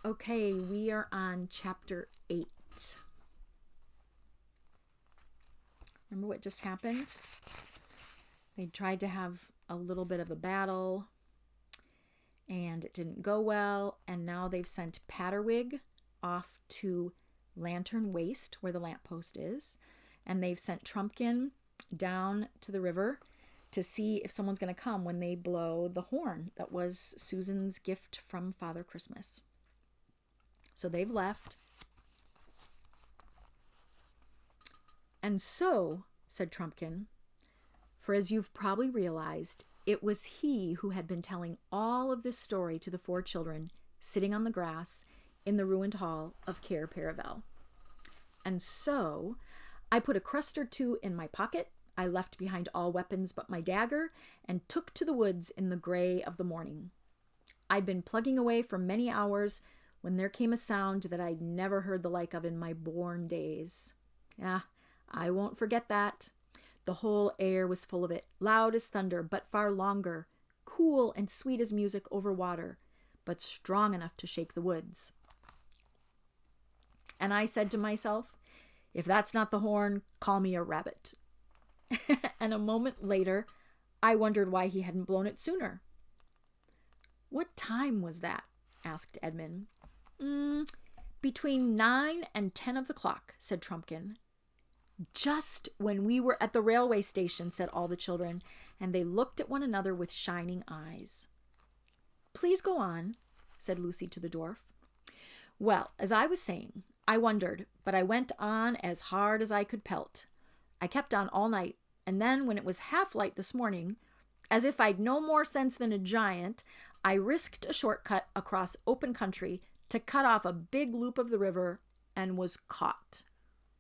Okay, we are on chapter 8. Remember what just happened? They tried to have a little bit of a battle, and it didn't go well, and now they've sent Patterwig off to Lantern Waste, where the lamppost is, and they've sent Trumpkin down to the river to see if someone's going to come when they blow the horn that was Susan's gift from Father Christmas. So they've left. And so, said Trumpkin, for as you've probably realized, it was he who had been telling all of this story to the 4 children sitting on the grass in the ruined hall of Cair Paravel. And so, I put a crust or 2 in my pocket, I left behind all weapons but my dagger, and took to the woods in the gray of the morning. I'd been plugging away for many hours when there came a sound that I'd never heard the like of in my born days. I won't forget that. The whole air was full of it, loud as thunder, but far longer, cool and sweet as music over water, but strong enough to shake the woods. And I said to myself, if that's not the horn, call me a rabbit. And a moment later, I wondered why he hadn't blown it sooner. What time was that? Asked Edmund. Between 9 and 10 of the clock, said Trumpkin. Just when we were at the railway station, said all the children, and they looked at one another with shining eyes. Please go on, said Lucy to the dwarf. Well, as I was saying, I wondered, but I went on as hard as I could pelt. I kept on all night, and then when it was half light this morning, as if I'd no more sense than a giant, I risked a shortcut across open country to cut off a big loop of the river and was caught.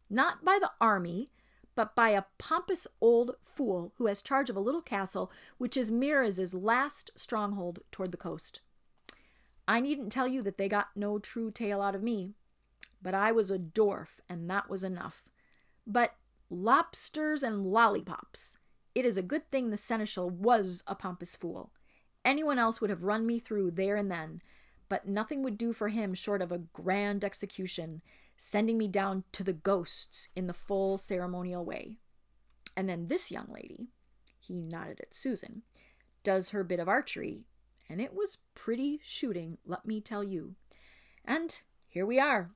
Not by the army, but by a pompous old fool who has charge of a little castle which is Miraz's last stronghold toward the coast. I needn't tell you that they got no true tale out of me, but I was a dwarf, and that was enough. But lobsters and lollipops! It is a good thing the seneschal was a pompous fool. Anyone else would have run me through there and then, but nothing would do for him short of a grand execution, sending me down to the ghosts in the full ceremonial way. And then this young lady, he nodded at Susan, does her bit of archery, and it was pretty shooting, let me tell you. And here we are,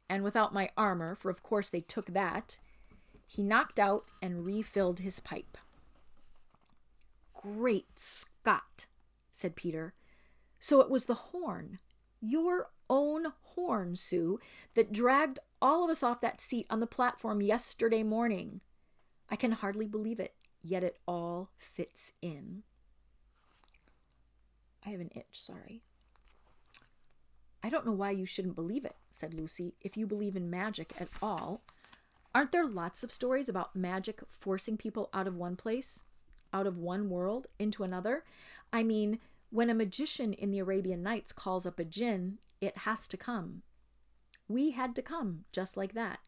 and without my armor, for of course they took that. He knocked out and refilled his pipe. Great Scott, said Peter. So it was the horn, your own horn, Sue, that dragged all of us off that seat on the platform yesterday morning. I can hardly believe it, yet it all fits in. I have an itch, sorry. I don't know why you shouldn't believe it, said Lucy, if you believe in magic at all. Aren't there lots of stories about magic forcing people out of one place, out of one world, into another? I mean, when a magician in the Arabian Nights calls up a djinn, it has to come. We had to come, just like that.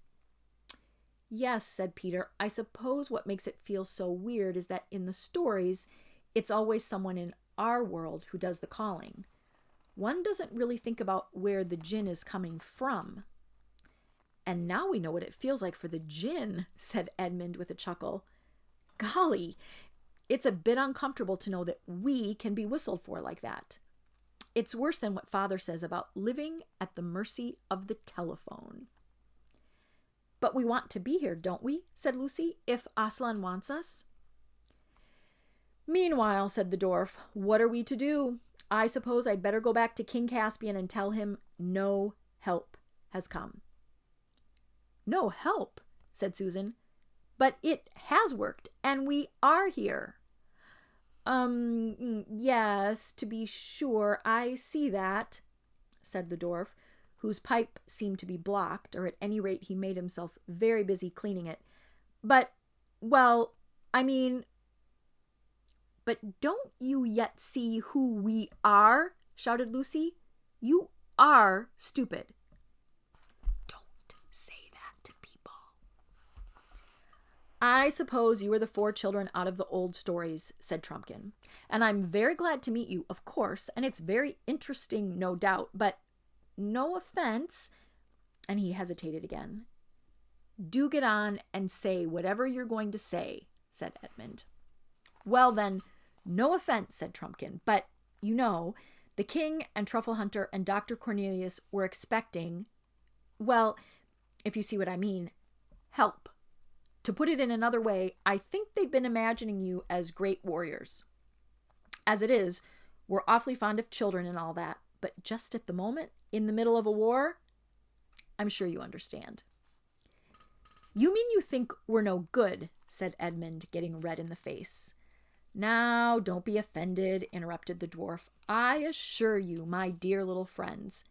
Yes, said Peter, I suppose what makes it feel so weird is that in the stories, it's always someone in our world who does the calling. One doesn't really think about where the djinn is coming from. And now we know what it feels like for the djinn, said Edmund with a chuckle. Golly, it's a bit uncomfortable to know that we can be whistled for like that. It's worse than what Father says about living at the mercy of the telephone. But we want to be here, don't we? Said Lucy, if Aslan wants us. Meanwhile, said the dwarf, what are we to do? I suppose I'd better go back to King Caspian and tell him no help has come. No help, said Susan. But it has worked, and we are here. Yes, to be sure, I see that, said the dwarf, whose pipe seemed to be blocked, or at any rate he made himself very busy cleaning it. But don't you yet see who we are? Shouted Lucy. You are stupid. Don't say that to people. I suppose you are the 4 children out of the old stories, said Trumpkin. And I'm very glad to meet you, of course, and it's very interesting, no doubt, but no offense, and he hesitated again. Do get on and say whatever you're going to say, said Edmund. Well then, no offense, said Trumpkin, but, you know, the king and Truffle Hunter and Dr. Cornelius were expecting, well, if you see what I mean, help. To put it in another way, I think they've been imagining you as great warriors. As it is, we're awfully fond of children and all that, but just at the moment, in the middle of a war, I'm sure you understand. You mean you think we're no good, said Edmund, getting red in the face. Now, don't be offended, interrupted the dwarf. I assure you, my dear little friends.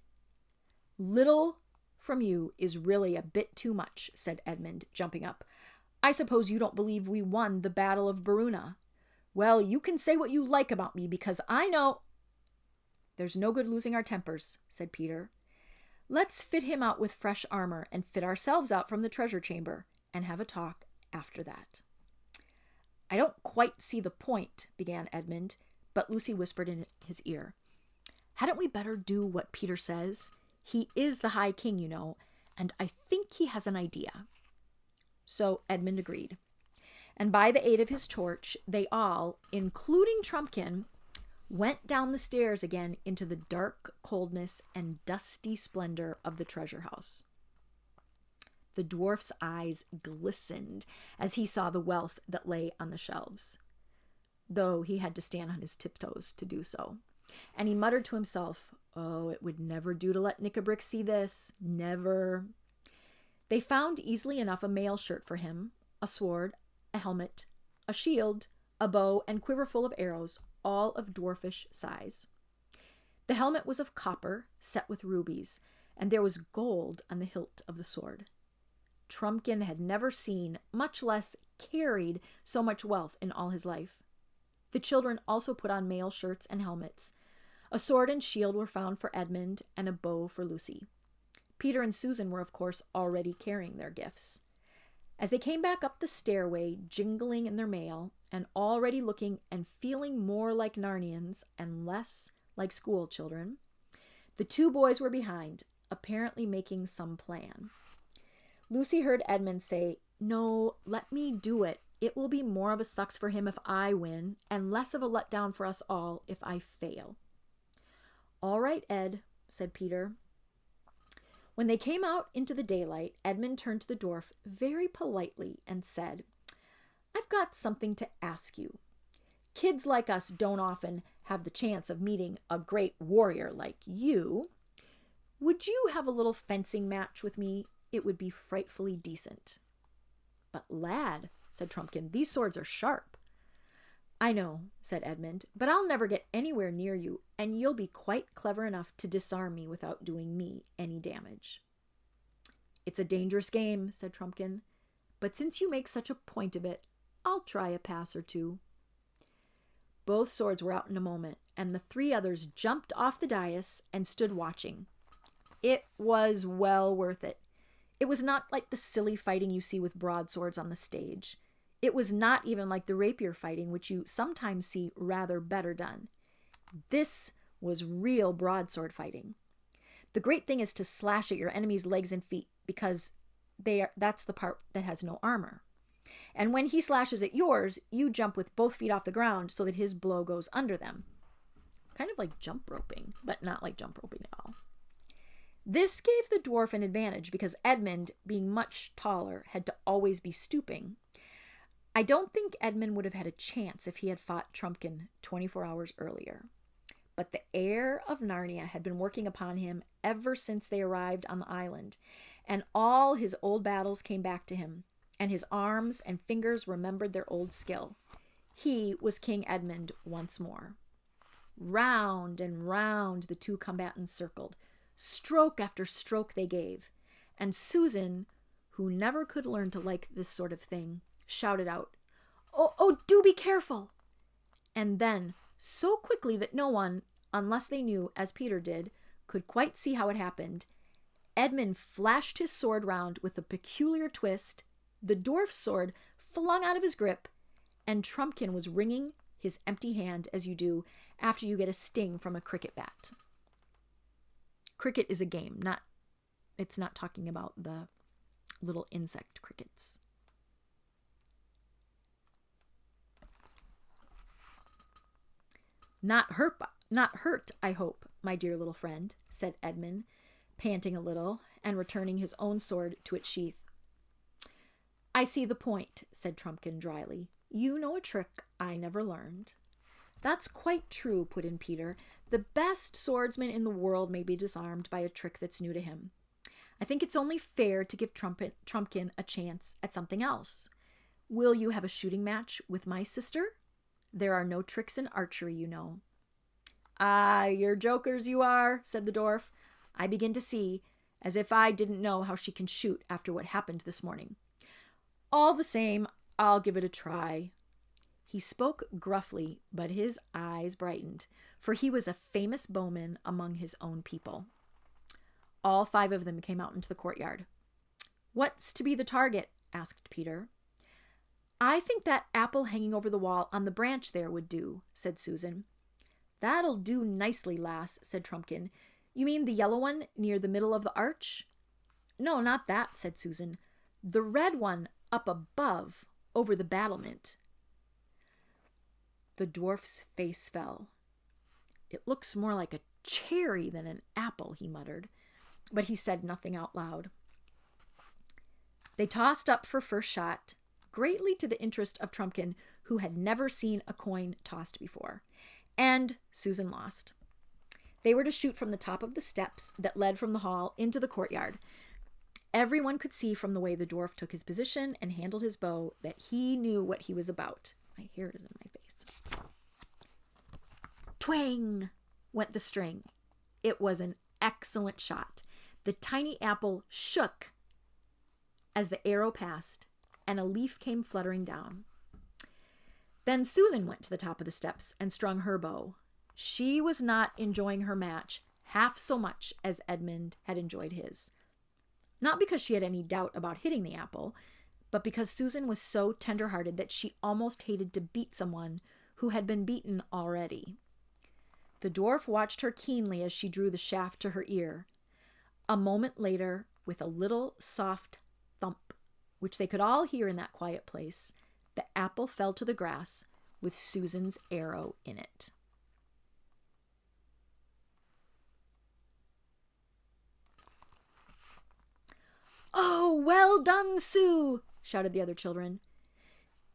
Little from you is really a bit too much, said Edmund, jumping up. I suppose you don't believe we won the Battle of Veruna. Well, you can say what you like about me, because I know... There's no good losing our tempers, said Peter. Let's fit him out with fresh armor and fit ourselves out from the treasure chamber and have a talk after that. I don't quite see the point, began Edmund, but Lucy whispered in his ear. Hadn't we better do what Peter says? He is the High King, you know, and I think he has an idea. So Edmund agreed. And by the aid of his torch, they all, including Trumpkin, went down the stairs again into the dark coldness and dusty splendor of the treasure house. The dwarf's eyes glistened as he saw the wealth that lay on the shelves, though he had to stand on his tiptoes to do so. And he muttered to himself, oh, it would never do to let Knickerbrick see this. Never. They found easily enough a mail shirt for him, a sword, a helmet, a shield, a bow, and quiver full of arrows, all of dwarfish size. The helmet was of copper, set with rubies, and there was gold on the hilt of the sword. Trumpkin had never seen, much less carried, so much wealth in all his life. The children also put on mail shirts and helmets. A sword and shield were found for Edmund, and a bow for Lucy. Peter and Susan were, of course, already carrying their gifts. As they came back up the stairway, jingling in their mail, and already looking and feeling more like Narnians and less like school children, the two boys were behind, apparently making some plan. Lucy heard Edmund say, no, let me do it. It will be more of a sucks for him if I win, and less of a letdown for us all if I fail. All right, Ed, said Peter. When they came out into the daylight, Edmund turned to the dwarf very politely and said, I've got something to ask you. Kids like us don't often have the chance of meeting a great warrior like you. Would you have a little fencing match with me? It would be frightfully decent. But lad, said Trumpkin, these swords are sharp. I know, said Edmund, but I'll never get anywhere near you, and you'll be quite clever enough to disarm me without doing me any damage. It's a dangerous game, said Trumpkin, but since you make such a point of it, I'll try a pass or two. Both swords were out in a moment, and the three others jumped off the dais and stood watching. It was well worth it. It was not like the silly fighting you see with broadswords on the stage. It was not even like the rapier fighting, which you sometimes see rather better done. This was real broadsword fighting. The great thing is to slash at your enemy's legs and feet, because that's the part that has no armor. And when he slashes at yours, you jump with both feet off the ground so that his blow goes under them. Kind of like jump roping, but not like jump roping at all. This gave the dwarf an advantage because Edmund, being much taller, had to always be stooping. I don't think Edmund would have had a chance if he had fought Trumpkin 24 hours earlier. But the heir of Narnia had been working upon him ever since they arrived on the island, and all his old battles came back to him, and his arms and fingers remembered their old skill. He was King Edmund once more. Round and round the two combatants circled. Stroke after stroke they gave, and Susan, who never could learn to like this sort of thing, shouted out, Oh, do be careful! And then, so quickly that no one, unless they knew, as Peter did, could quite see how it happened, Edmund flashed his sword round with a peculiar twist, the dwarf's sword flung out of his grip, and Trumpkin was wringing his empty hand as you do after you get a sting from a cricket bat. Cricket is a game, it's not talking about the little insect crickets. Not hurt, I hope, my dear little friend, said Edmund, panting a little and returning his own sword to its sheath. I see the point, said Trumpkin dryly. You know a trick I never learned. That's quite true, put in Peter. The best swordsman in the world may be disarmed by a trick that's new to him. I think it's only fair to give Trumpkin a chance at something else. Will you have a shooting match with my sister? There are no tricks in archery, you know. Ah, you're jokers you are, said the dwarf. I begin to see, as if I didn't know how she can shoot after what happened this morning. All the same, I'll give it a try. He spoke gruffly, but his eyes brightened, for he was a famous bowman among his own people. All 5 of them came out into the courtyard. What's to be the target? Asked Peter. I think that apple hanging over the wall on the branch there would do, said Susan. That'll do nicely, lass, said Trumpkin. You mean the yellow one near the middle of the arch? No, not that, said Susan. The red one up above, over the battlement. The dwarf's face fell. It looks more like a cherry than an apple, he muttered, but he said nothing out loud. They tossed up for first shot, greatly to the interest of Trumpkin, who had never seen a coin tossed before, and Susan lost. They were to shoot from the top of the steps that led from the hall into the courtyard. Everyone could see from the way the dwarf took his position and handled his bow that he knew what he was about. My hair is in my face. Twang went the string. It was an excellent shot. The tiny apple shook as the arrow passed, and a leaf came fluttering down. Then Susan went to the top of the steps and strung her bow. She was not enjoying her match half so much as Edmund had enjoyed his. Not because she had any doubt about hitting the apple, but because Susan was so tender-hearted that she almost hated to beat someone who had been beaten already. The dwarf watched her keenly as she drew the shaft to her ear. A moment later, with a little soft thump, which they could all hear in that quiet place, the apple fell to the grass with Susan's arrow in it. Oh, well done, Sue, shouted the other children.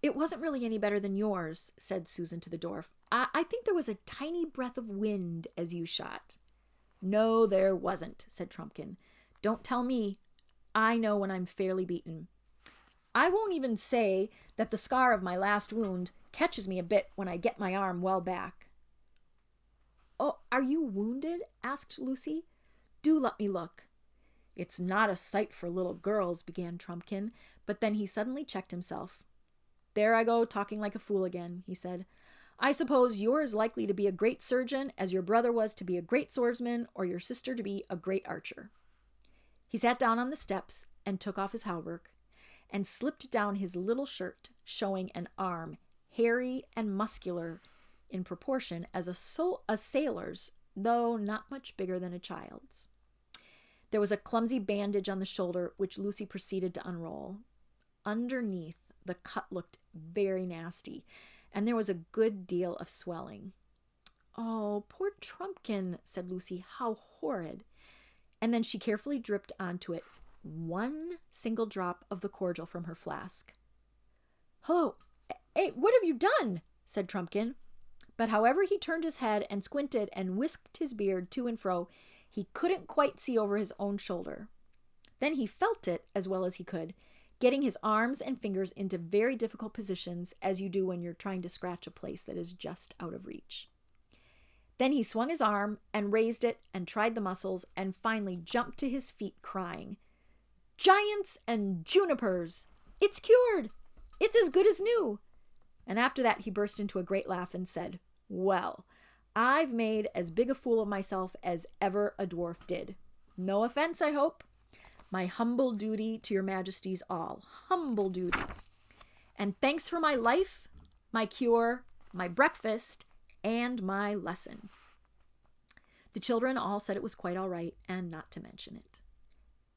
It wasn't really any better than yours, said Susan to the dwarf. I think there was a tiny breath of wind as you shot. No, there wasn't, said Trumpkin. Don't tell me. I know when I'm fairly beaten. I won't even say that the scar of my last wound catches me a bit when I get my arm well back. Oh, are you wounded? Asked Lucy. Do let me look. It's not a sight for little girls, began Trumpkin, but then he suddenly checked himself. There I go, talking like a fool again, he said. I suppose you're as likely to be a great surgeon as your brother was to be a great swordsman or your sister to be a great archer. He sat down on the steps and took off his hauberk and slipped down his little shirt, showing an arm, hairy and muscular in proportion as a sailor's, though not much bigger than a child's. There was a clumsy bandage on the shoulder, which Lucy proceeded to unroll. Underneath, the cut looked very nasty, and there was a good deal of swelling. Oh, poor Trumpkin, said Lucy. How horrid. And then she carefully dripped onto it one single drop of the cordial from her flask. Hello, hey, what have you done? Said Trumpkin. But however he turned his head and squinted and whisked his beard to and fro, he couldn't quite see over his own shoulder. Then he felt it as well as he could, getting his arms and fingers into very difficult positions, as you do when you're trying to scratch a place that is just out of reach. Then he swung his arm and raised it and tried the muscles and finally jumped to his feet crying, Giants and junipers! It's cured! It's as good as new! And after that he burst into a great laugh and said, Well, I've made as big a fool of myself as ever a dwarf did. No offense, I hope. My humble duty to your majesties all. Humble duty. And thanks for my life, my cure, my breakfast, and my lesson. The children all said it was quite all right and not to mention it.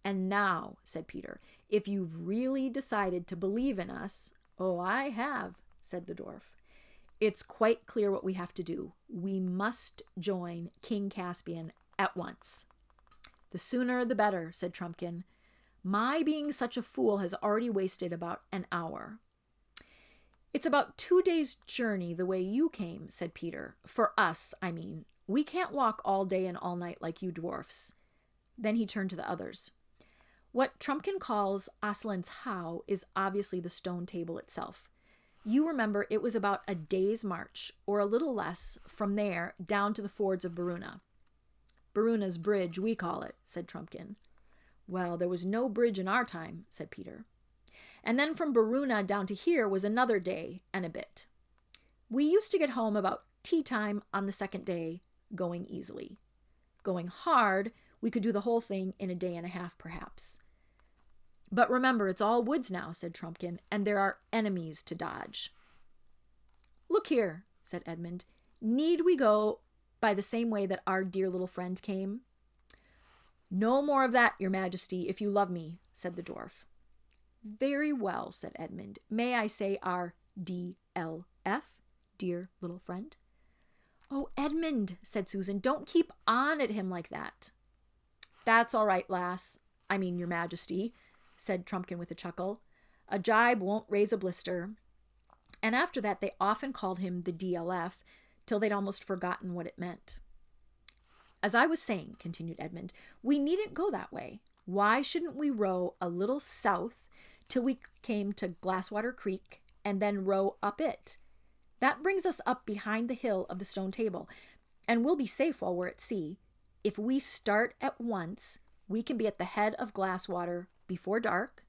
"And now," said Peter, "if you've really decided to believe in us—" "Oh, I have," said the dwarf. "It's quite clear what we have to do. We must join King Caspian at once." "The sooner the better," said Trumpkin. "My being such a fool has already wasted about an hour." "It's about 2 days' journey the way you came," said Peter. "For us, I mean. We can't walk all day and all night like you dwarfs." Then he turned to the others. "What Trumpkin calls Aslan's How is obviously the stone table itself. You remember it was about a day's march, or a little less, from there down to the fords of Baruna." "Baruna's bridge, we call it," said Trumpkin. "Well, there was no bridge in our time," said Peter. "And then from Baruna down to here was another day and a bit. We used to get home about tea time on the second day, going easily. Going hard, we could do the whole thing in a day and a half, perhaps. But remember, it's all woods now," said Trumpkin, "and there are enemies to dodge." "Look here," said Edmund. "Need we go by the same way that our dear little friend came?" "No more of that, your majesty, if you love me," said the dwarf. "Very well," said Edmund. "May I say our DLF, dear little friend?" "Oh, Edmund," said Susan, "don't keep on at him like that." "That's all right, lass. I mean, your majesty," said Trumpkin with a chuckle. "A jibe won't raise a blister." And after that they often called him the DLF, till they'd almost forgotten what it meant. "As I was saying," continued Edmund, "we needn't go that way. Why shouldn't we row a little south till we came to Glasswater Creek, and then row up it? That brings us up behind the hill of the stone table, and we'll be safe while we're at sea. If we start at once, we can be at the head of Glasswater before dark,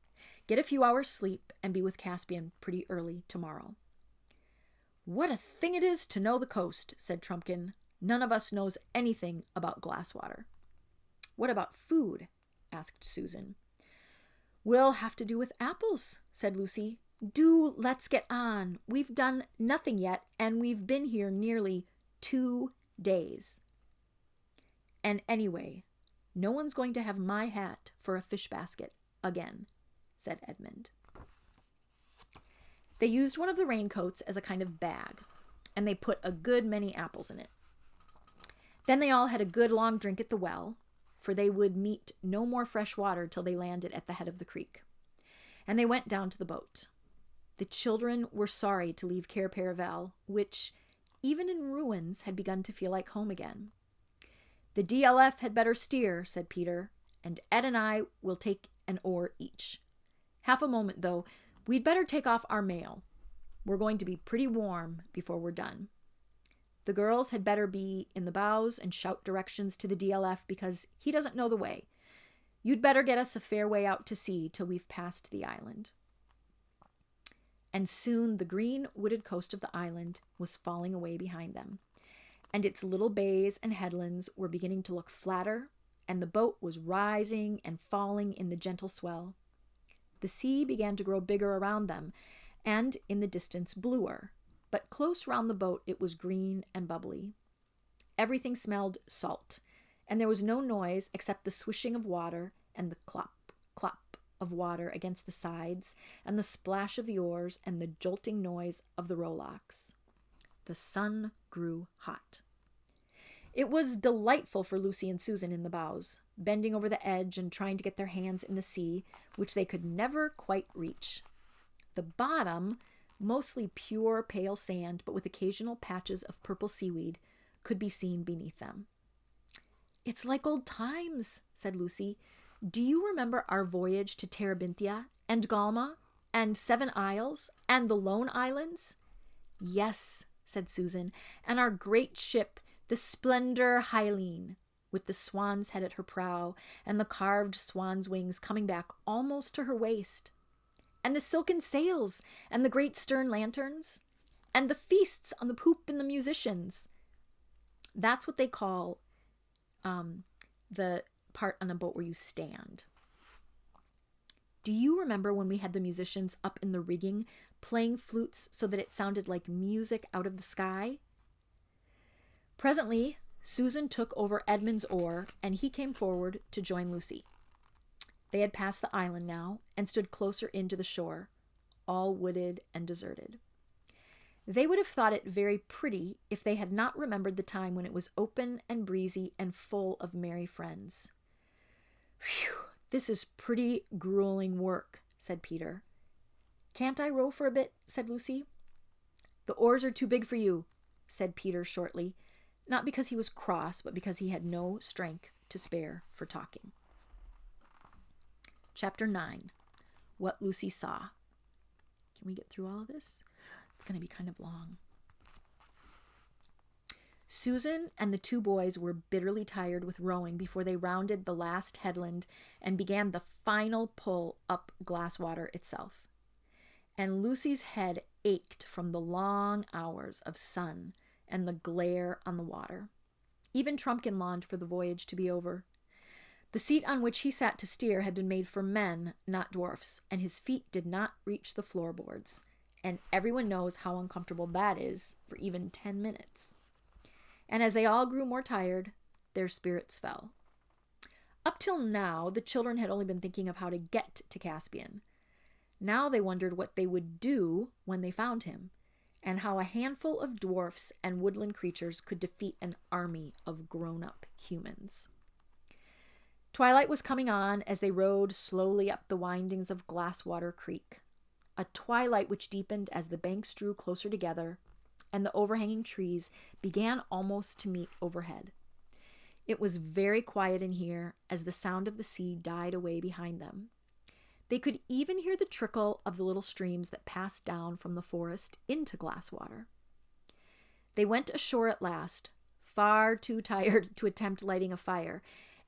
get a few hours' sleep, and be with Caspian pretty early tomorrow." "What a thing it is to know the coast," said Trumpkin. "None of us knows anything about Glasswater." "What about food?" asked Susan. "We'll have to do with apples," said Lucy. "Do let's get on. We've done nothing yet, and we've been here nearly 2 days. And anyway, no one's going to have my hat for a fish basket again," said Edmund. They used one of the raincoats as a kind of bag, and they put a good many apples in it. Then they all had a good long drink at the well, for they would meet no more fresh water till they landed at the head of the creek. And they went down to the boat. The children were sorry to leave Cair Paravel, which, even in ruins, had begun to feel like home again. "The DLF had better steer," said Peter, "and Ed and I will take an oar each. Half a moment, though. We'd better take off our mail. We're going to be pretty warm before we're done. The girls had better be in the bows and shout directions to the DLF, because he doesn't know the way. You'd better get us a fair way out to sea till we've passed the island." And soon the green wooded coast of the island was falling away behind them, and its little bays and headlands were beginning to look flatter, and the boat was rising and falling in the gentle swell. The sea began to grow bigger around them, and in the distance bluer, but close round the boat it was green and bubbly. Everything smelled salt, and there was no noise except the swishing of water and the clop, clop of water against the sides, and the splash of the oars and the jolting noise of the rowlocks. The sun grew hot. It was delightful for Lucy and Susan in the bows, bending over the edge and trying to get their hands in the sea, which they could never quite reach. The bottom, mostly pure pale sand, but with occasional patches of purple seaweed, could be seen beneath them. "It's like old times," said Lucy. "Do you remember our voyage to Terabithia and Galma and 7 Isles and the Lone Islands?" "Yes," said Susan, "and our great ship, the Splendor Hyline, with the swan's head at her prow and the carved swan's wings coming back almost to her waist. And the silken sails and the great stern lanterns and the feasts on the poop and the musicians." That's what they call the part on a boat where you stand. "Do you remember when we had the musicians up in the rigging playing flutes so that it sounded like music out of the sky?" Presently Susan took over Edmund's oar, and he came forward to join Lucy. They had passed the island now and stood closer in to the shore, all wooded and deserted. They would have thought it very pretty if they had not remembered the time when it was open and breezy and full of merry friends. "Phew, this is pretty grueling work," said Peter. "Can't I row for a bit?" said Lucy. "The oars are too big for you," said Peter shortly, not because he was cross, but because he had no strength to spare for talking. Chapter 9. What Lucy Saw. Can we get through all of this? It's going to be kind of long. Susan and the two boys were bitterly tired with rowing before they rounded the last headland and began the final pull up Glasswater itself. And Lucy's head ached from the long hours of sun and the glare on the water. Even Trumpkin longed for the voyage to be over. The seat on which he sat to steer had been made for men, not dwarfs, and his feet did not reach the floorboards, and everyone knows how uncomfortable that is for even 10 minutes. And as they all grew more tired, their spirits fell. Up till now, the children had only been thinking of how to get to Caspian. Now they wondered what they would do when they found him, and how a handful of dwarfs and woodland creatures could defeat an army of grown-up humans. Twilight was coming on as they rowed slowly up the windings of Glasswater Creek, a twilight which deepened as the banks drew closer together and the overhanging trees began almost to meet overhead. It was very quiet in here as the sound of the sea died away behind them. They could even hear the trickle of the little streams that passed down from the forest into Glasswater. They went ashore at last, far too tired to attempt lighting a fire,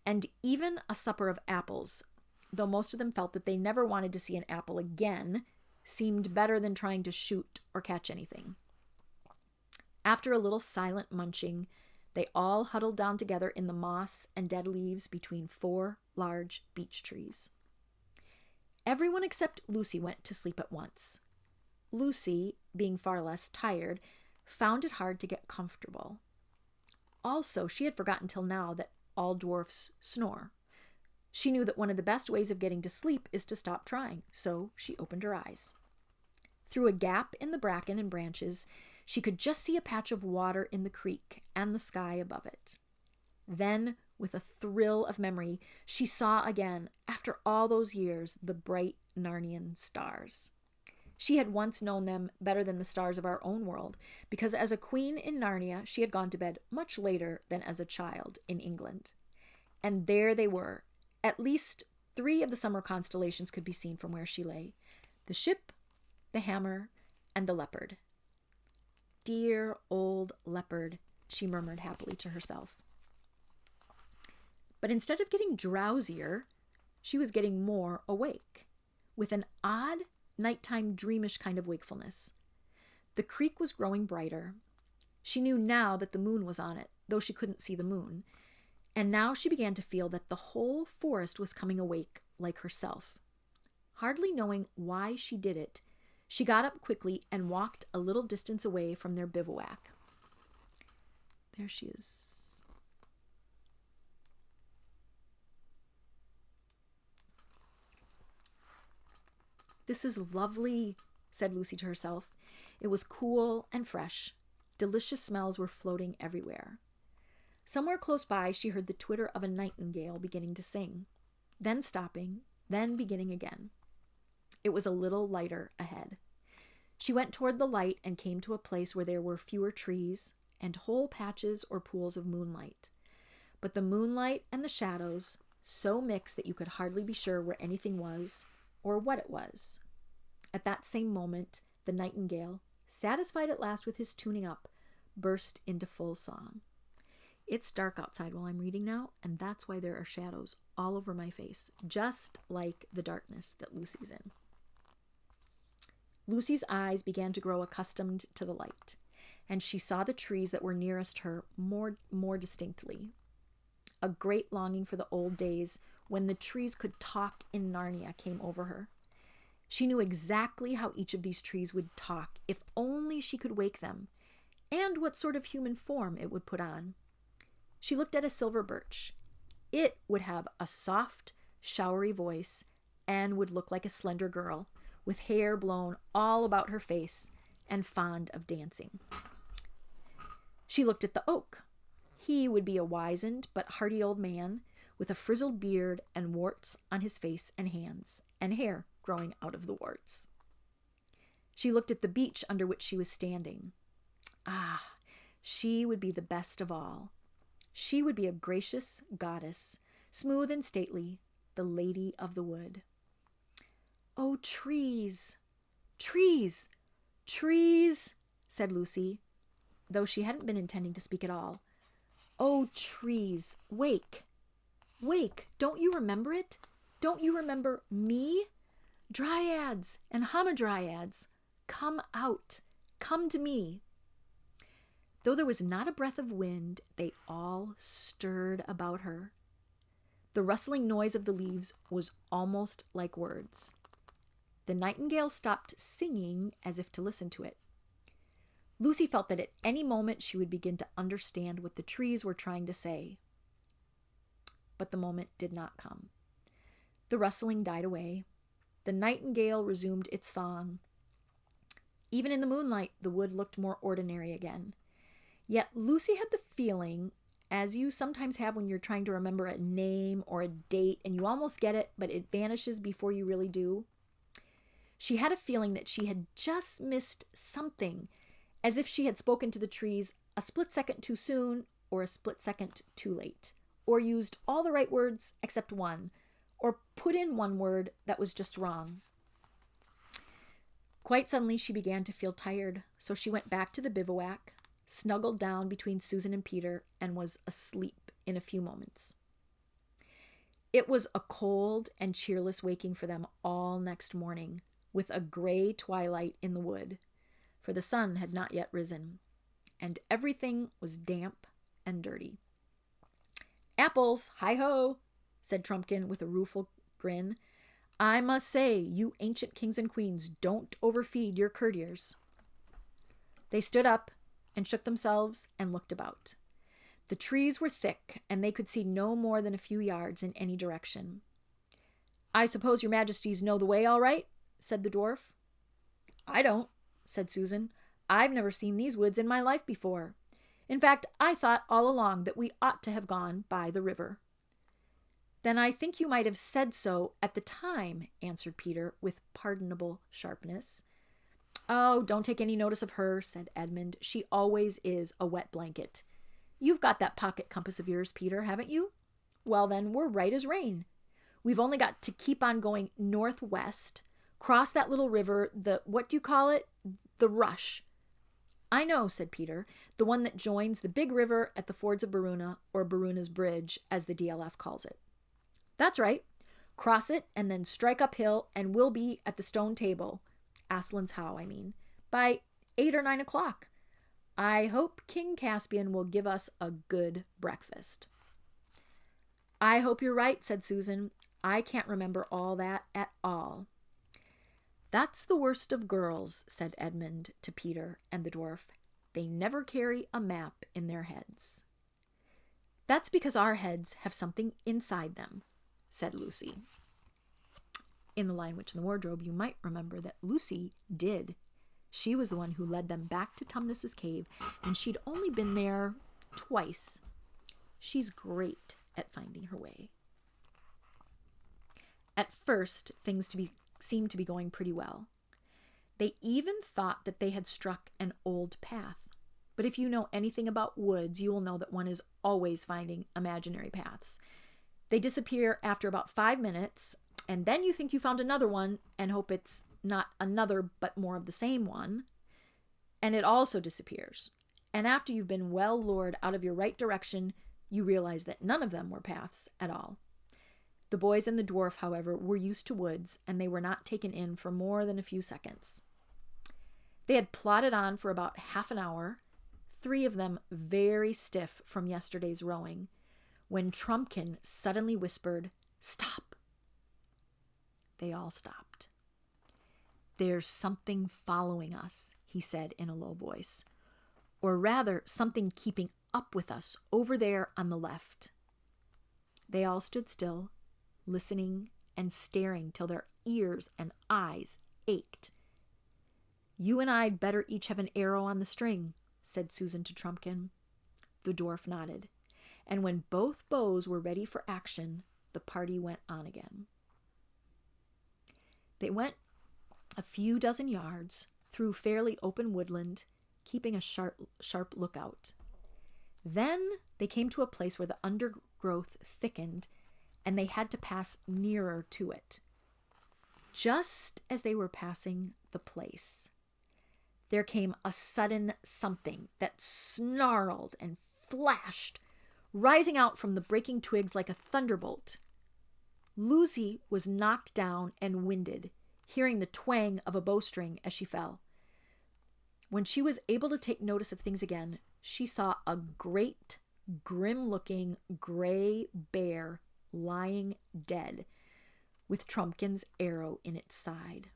and even a supper of apples, though most of them felt that they never wanted to see an apple again, seemed better than trying to shoot or catch anything. After a little silent munching, they all huddled down together in the moss and dead leaves between 4 large beech trees. Everyone except Lucy went to sleep at once. Lucy, being far less tired, found it hard to get comfortable. Also, she had forgotten till now that all dwarfs snore. She knew that one of the best ways of getting to sleep is to stop trying, so she opened her eyes. Through a gap in the bracken and branches, she could just see a patch of water in the creek and the sky above it. Then, with a thrill of memory, she saw again, after all those years, the bright Narnian stars. She had once known them better than the stars of our own world, because as a queen in Narnia, she had gone to bed much later than as a child in England. And there they were. At least 3 of the summer constellations could be seen from where she lay: the ship, the hammer, and the leopard. "Dear old leopard," she murmured happily to herself. But instead of getting drowsier, she was getting more awake, with an odd, nighttime dreamish kind of wakefulness. The creek was growing brighter. She knew now that the moon was on it, though she couldn't see the moon. And now she began to feel that the whole forest was coming awake like herself. Hardly knowing why she did it, she got up quickly and walked a little distance away from their bivouac. There she is. "This is lovely," said Lucy to herself. It was cool and fresh. Delicious smells were floating everywhere. Somewhere close by, she heard the twitter of a nightingale beginning to sing, then stopping, then beginning again. It was a little lighter ahead. She went toward the light and came to a place where there were fewer trees and whole patches or pools of moonlight. But the moonlight and the shadows, so mixed that you could hardly be sure where anything was or what it was. At that same moment, the nightingale, satisfied at last with his tuning up, burst into full song. It's dark outside while I'm reading now, and that's why there are shadows all over my face, just like the darkness that Lucy's in. Lucy's eyes began to grow accustomed to the light, and she saw the trees that were nearest her more distinctly. A great longing for the old days when the trees could talk in Narnia came over her. She knew exactly how each of these trees would talk if only she could wake them, and what sort of human form it would put on. She looked at a silver birch. It would have a soft, showery voice and would look like a slender girl with hair blown all about her face and fond of dancing. She looked at the oak. He would be a wizened but hearty old man with a frizzled beard and warts on his face and hands, and hair growing out of the warts. She looked at the beech under which she was standing. Ah, she would be the best of all. She would be a gracious goddess, smooth and stately, the lady of the wood. "Oh, trees, trees, trees," said Lucy, though she hadn't been intending to speak at all. "Oh, trees, wake, wake, don't you remember it? Don't you remember me? Dryads and hamadryads, come out, come to me." Though there was not a breath of wind, they all stirred about her. The rustling noise of the leaves was almost like words. The nightingale stopped singing as if to listen to it. Lucy felt that at any moment she would begin to understand what the trees were trying to say. But the moment did not come. The rustling died away. The nightingale resumed its song. Even in the moonlight, the wood looked more ordinary again. Yet Lucy had the feeling, as you sometimes have when you're trying to remember a name or a date and you almost get it, but it vanishes before you really do. She had a feeling that she had just missed something, as if she had spoken to the trees a split second too soon or a split second too late, or used all the right words except one, or put in one word that was just wrong. Quite suddenly she began to feel tired, so she went back to the bivouac, snuggled down between Susan and Peter, and was asleep in a few moments. It was a cold and cheerless waking for them all next morning, with a gray twilight in the wood, for the sun had not yet risen, and everything was damp and dirty. "Apples, hi-ho," said Trumpkin with a rueful grin. "I must say, you ancient kings and queens don't overfeed your courtiers." They stood up and shook themselves and looked about. The trees were thick, and they could see no more than a few yards in any direction. "I suppose your majesties know the way all right?" said the dwarf. "I don't," said Susan. "I've never seen these woods in my life before. In fact, I thought all along that we ought to have gone by the river." "Then I think you might have said so at the time," answered Peter with pardonable sharpness. "Oh, don't take any notice of her," said Edmund. "She always is a wet blanket. You've got that pocket compass of yours, Peter, haven't you? Well, then, we're right as rain. We've only got to keep on going northwest, cross that little river, what do you call it? The Rush." "I know," said Peter, "the one that joins the big river at the fords of Baruna, or Baruna's Bridge, as the DLF calls it." "That's right. Cross it and then strike uphill, and we'll be at the stone table, Aslan's How, I mean, by 8 or 9 o'clock. I hope King Caspian will give us a good breakfast." "I hope you're right," said Susan. "I can't remember all that at all." "That's the worst of girls," said Edmund to Peter and the dwarf. "They never carry a map in their heads." "That's because our heads have something inside them," said Lucy. In The Lion, Witch, and the Wardrobe, you might remember that Lucy did. She was the one who led them back to Tumnus's cave, and she'd only been there twice. She's great at finding her way. At first, things seemed to be going pretty well. They even thought that they had struck an old path. But if you know anything about woods, you will know that one is always finding imaginary paths. They disappear after about 5 minutes, and then you think you found another one and hope it's not another but more of the same one, and it also disappears. And after you've been well lured out of your right direction, you realize that none of them were paths at all. The boys and the dwarf, however, were used to woods, and they were not taken in for more than a few seconds. They had plodded on for about half an hour, 3 of them very stiff from yesterday's rowing, when Trumpkin suddenly whispered, "Stop!" They all stopped. "There's something following us," he said in a low voice. "Or rather, something keeping up with us over there on the left." They all stood still, listening and staring till their ears and eyes ached. "You and I'd better each have an arrow on the string," said Susan to Trumpkin. The dwarf nodded, and when both bows were ready for action, the party went on again. They went a few dozen yards through fairly open woodland, keeping a sharp lookout. Then they came to a place where the undergrowth thickened, and they had to pass nearer to it. Just as they were passing the place, there came a sudden something that snarled and flashed, rising out from the breaking twigs like a thunderbolt. Lucy was knocked down and winded, hearing the twang of a bowstring as she fell. When she was able to take notice of things again, she saw a great, grim-looking gray bear lying dead, with Trumpkin's arrow in its side.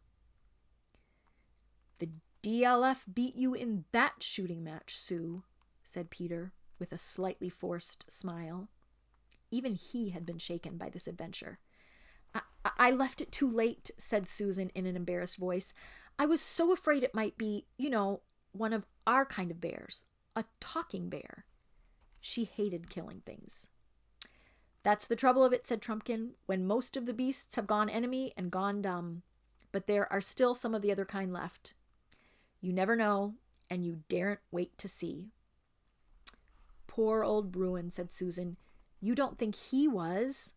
"The DLF beat you in that shooting match, Sue," said Peter, with a slightly forced smile. Even he had been shaken by this adventure. I left it too late," said Susan in an embarrassed voice. "I was so afraid it might be, one of our kind of bears, a talking bear." She hated killing things. "That's the trouble of it," said Trumpkin, "when most of the beasts have gone enemy and gone dumb. But there are still some of the other kind left. You never know, and you daren't wait to see." "Poor old Bruin," said Susan. "You don't think he was?"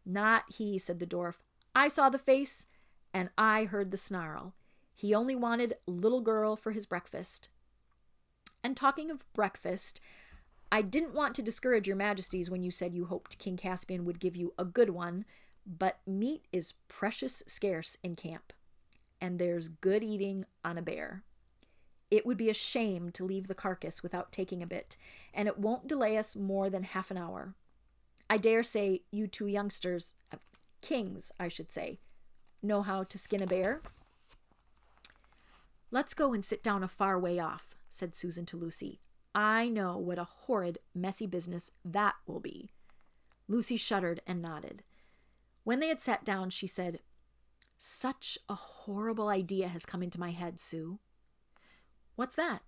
"Not he," said the dwarf. "I saw the face, and I heard the snarl. He only wanted little girl for his breakfast." "And talking of breakfast, I didn't want to discourage your majesties when you said you hoped King Caspian would give you a good one, but meat is precious scarce in camp, and there's good eating on a bear. It would be a shame to leave the carcass without taking a bit, and it won't delay us more than half an hour. I dare say you two youngsters, kings, I should say, know how to skin a bear." "Let's go and sit down a far way off," said Susan to Lucy. "I know what a horrid, messy business that will be." Lucy shuddered and nodded. When they had sat down, she said, "Such a horrible idea has come into my head, Sue." "What's that?"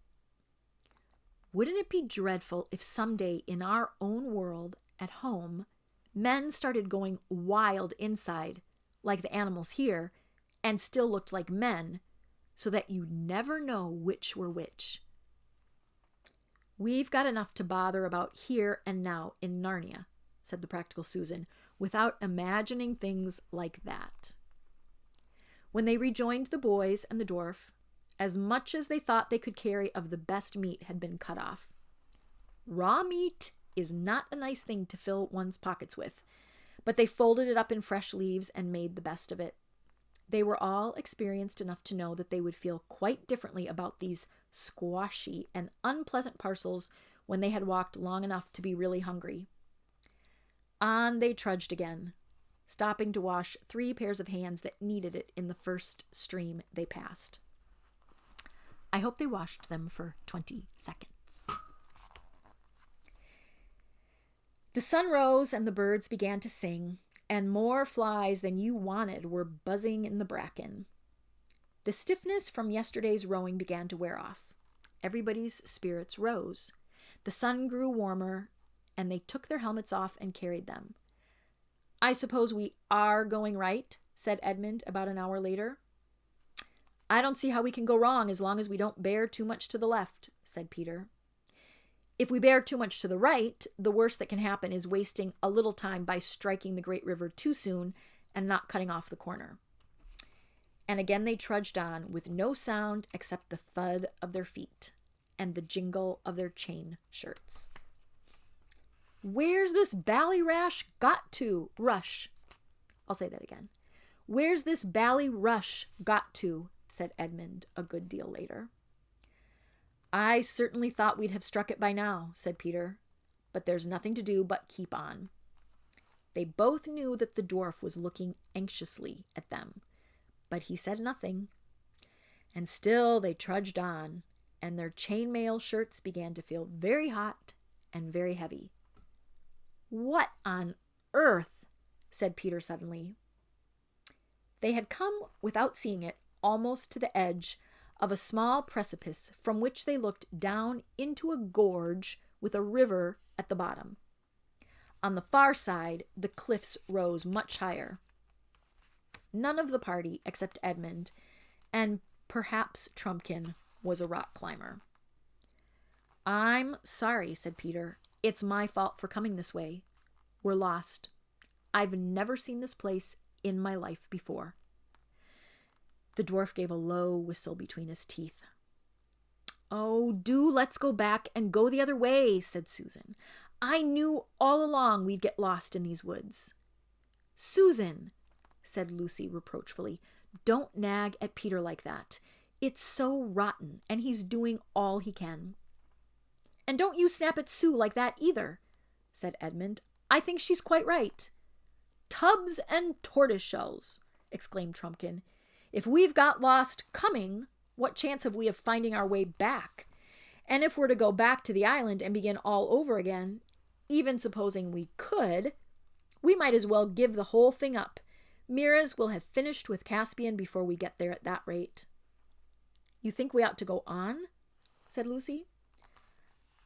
"Wouldn't it be dreadful if someday in our own world at home, men started going wild inside, like the animals here, and still looked like men, so that you'd never know which were which?" "We've got enough to bother about here and now in Narnia," said the practical Susan, "without imagining things like that." When they rejoined the boys and the dwarf, as much as they thought they could carry of the best meat had been cut off. Raw meat is not a nice thing to fill one's pockets with, but they folded it up in fresh leaves and made the best of it. They were all experienced enough to know that they would feel quite differently about these squashy and unpleasant parcels when they had walked long enough to be really hungry. On they trudged again, stopping to wash 3 pairs of hands that needed it in the first stream they passed. I hope they washed them for 20 seconds. The sun rose and the birds began to sing, and more flies than you wanted were buzzing in the bracken. The stiffness from yesterday's rowing began to wear off. Everybody's spirits rose. The sun grew warmer, and they took their helmets off and carried them. "I suppose we are going right," said Edmund about an hour later. "I don't see how we can go wrong as long as we don't bear too much to the left," said Peter. "If we bear too much to the right, the worst that can happen is wasting a little time by striking the great river too soon and not cutting off the corner." And again they trudged on with no sound except the thud of their feet and the jingle of their chain shirts. "Where's this ballyrash got to, Rush?" I'll say that again. "Where's this ballyrush got to?" said Edmund a good deal later. "I certainly thought we'd have struck it by now," said Peter, "but there's nothing to do but keep on." They both knew that the dwarf was looking anxiously at them, but he said nothing. And still they trudged on, and their chainmail shirts began to feel very hot and very heavy. "What on earth?" said Peter suddenly. They had come, without seeing it, almost to the edge of a small precipice from which they looked down into a gorge with a river at the bottom. On the far side, the cliffs rose much higher. None of the party, except Edmund, and perhaps Trumpkin, was a rock climber. "I'm sorry," said Peter. "It's my fault for coming this way. We're lost. I've never seen this place in my life before." The dwarf gave a low whistle between his teeth. "Oh, do let's go back and go the other way," said Susan. "I knew all along we'd get lost in these woods." "Susan," said Lucy reproachfully, "don't nag at Peter like that. It's so rotten, and he's doing all he can." "And don't you snap at Sue like that either," said Edmund. "I think she's quite right." "Tubs and tortoise shells," exclaimed Trumpkin. "If we've got lost coming, what chance have we of finding our way back? And if we're to go back to the island and begin all over again, even supposing we could, we might as well give the whole thing up. Miraz will have finished with Caspian before we get there at that rate." "You think we ought to go on?" said Lucy.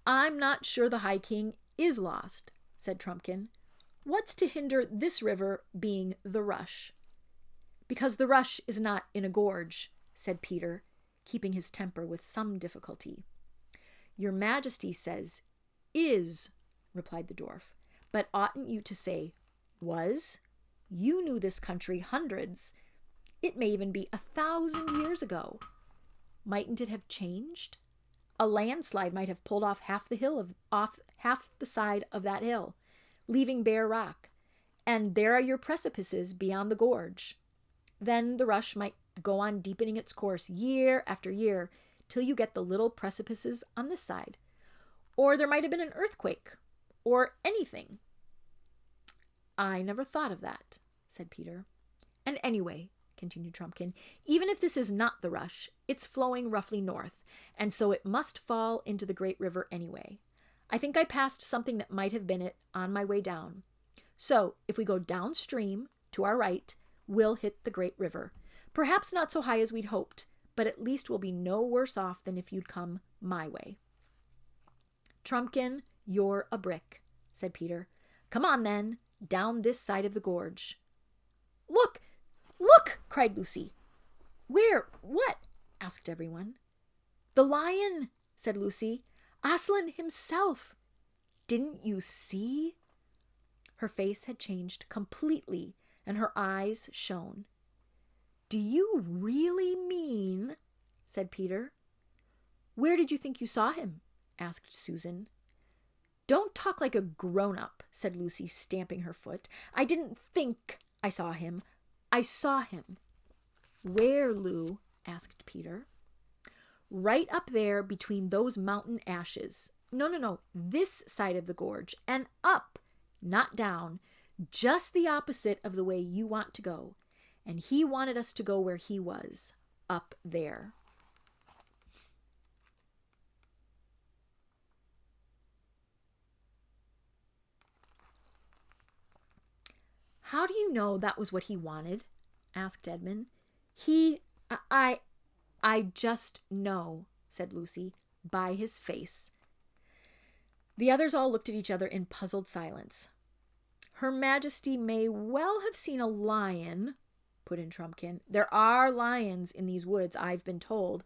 "I'm not sure the High King is lost," said Trumpkin. "What's to hinder this river being the Rush?" "Because the Rush is not in a gorge," said Peter, keeping his temper with some difficulty. "Your Majesty says is," replied the dwarf. "But oughtn't you to say was? You knew this country hundreds, it may even be 1,000 years ago. Mightn't it have changed? A landslide might have pulled off half the side of that hill, leaving bare rock, and there are your precipices beyond the gorge. Then the Rush might go on deepening its course year after year till you get the little precipices on this side. Or there might have been an earthquake, or anything." "I never thought of that," said Peter. "And anyway," continued Trumpkin, "even if this is not the Rush, it's flowing roughly north, and so it must fall into the great river anyway. I think I passed something that might have been it on my way down. So if we go downstream to our right, we'll hit the great river. Perhaps not so high as we'd hoped, but at least we'll be no worse off than if you'd come my way." "Trumpkin, you're a brick," said Peter. "Come on, then, down this side of the gorge." "Look! Look!" cried Lucy. "Where? What?" asked everyone. "The lion," said Lucy. "Aslan himself. Didn't you see?" Her face had changed completely, and her eyes shone. "Do you really mean?" said Peter. "Where did you think you saw him?" asked Susan. "Don't talk like a grown-up," said Lucy, stamping her foot. "I didn't think I saw him. I saw him." "Where, Lou?" asked Peter. "Right up there between those mountain ashes. No, this side of the gorge, and up, not down, just the opposite of the way you want to go. And he wanted us to go where he was, up there." "How do you know that was what he wanted?" asked Edmund. I just know," said Lucy, "by his face." The others all looked at each other in puzzled silence. "Her Majesty may well have seen a lion," put in Trumpkin. "There are lions in these woods, I've been told,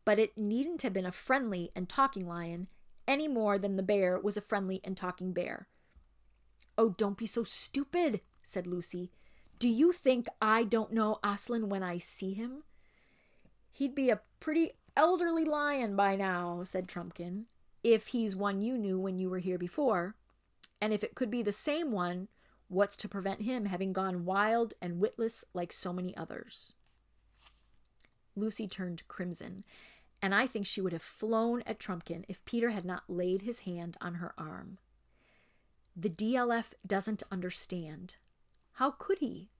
but it needn't have been a friendly and talking lion any more than the bear was a friendly and talking bear." "Oh, don't be so stupid," said Lucy. "Do you think I don't know Aslan when I see him?" "He'd be a pretty elderly lion by now," said Trumpkin, "if he's one you knew when you were here before. And if it could be the same one, what's to prevent him having gone wild and witless like so many others?" Lucy turned crimson, and I think she would have flown at Trumpkin if Peter had not laid his hand on her arm. "The DLF doesn't understand. How could he?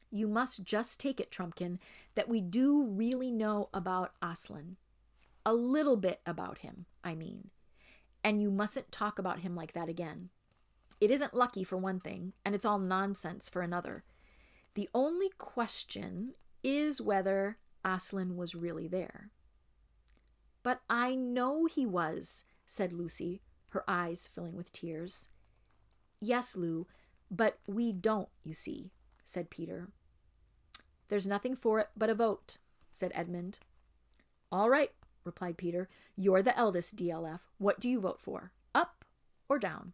You must just take it, Trumpkin, that we do really know about Aslan. A little bit about him, I mean. and you mustn't talk about him like that again. It isn't lucky for one thing, and it's all nonsense for another. The only question is whether Aslan was really there. But I know he was, said Lucy, her eyes filling with tears. Yes, Lou, but we don't, you see, said Peter. There's nothing for it but a vote, said Edmund. All right, replied Peter. You're the eldest, DLF. What do you vote for? Up or down?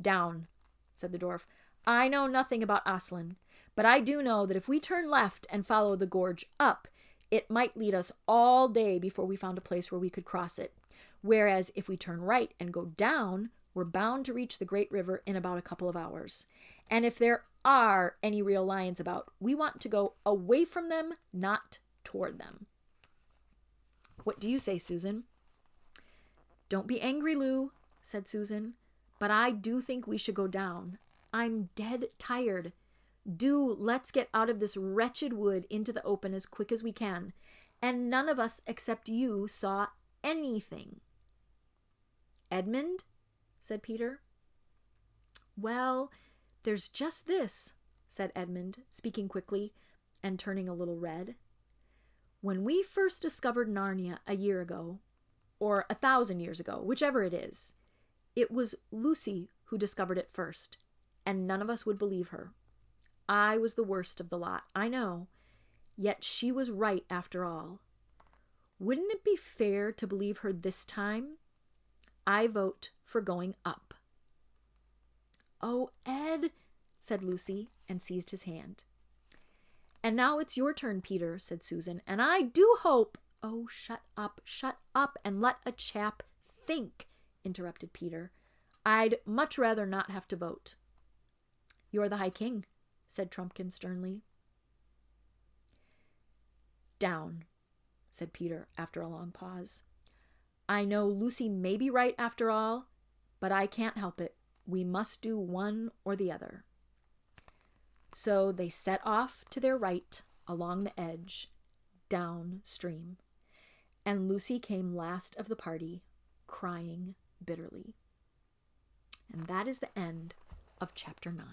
Down, said the dwarf. I know nothing about Aslan, but I do know that if we turn left and follow the gorge up, it might lead us all day before we found a place where we could cross it. Whereas if we turn right and go down, we're bound to reach the great river in about a couple of hours. And if there are any real lions about, we want to go away from them, not toward them. What do you say, Susan? Don't be angry, Lou, said Susan, but I do think we should go down. I'm dead tired. Let's get out of this wretched wood into the open as quick as we can. And none of us except you saw anything. Edmund, said Peter. Well, there's just this, said Edmund, speaking quickly and turning a little red. When we first discovered Narnia a year ago, or 1,000 years ago, whichever it was Lucy who discovered it first, and none of us would believe her. I was the worst of the lot, I know, yet she was right after all. Wouldn't it be fair to believe her this time? I vote for going up. Oh, Ed, said Lucy, and seized his hand. And now it's your turn, Peter, said Susan, and I do hope— Oh, shut up, and let a chap think, interrupted Peter. I'd much rather not have to vote. You're the High King, said Trumpkin sternly. Down, said Peter after a long pause. I know Lucy may be right after all, but I can't help it. We must do one or the other. So they set off to their right along the edge, downstream, and Lucy came last of the party, crying bitterly. And that is the end of chapter 9.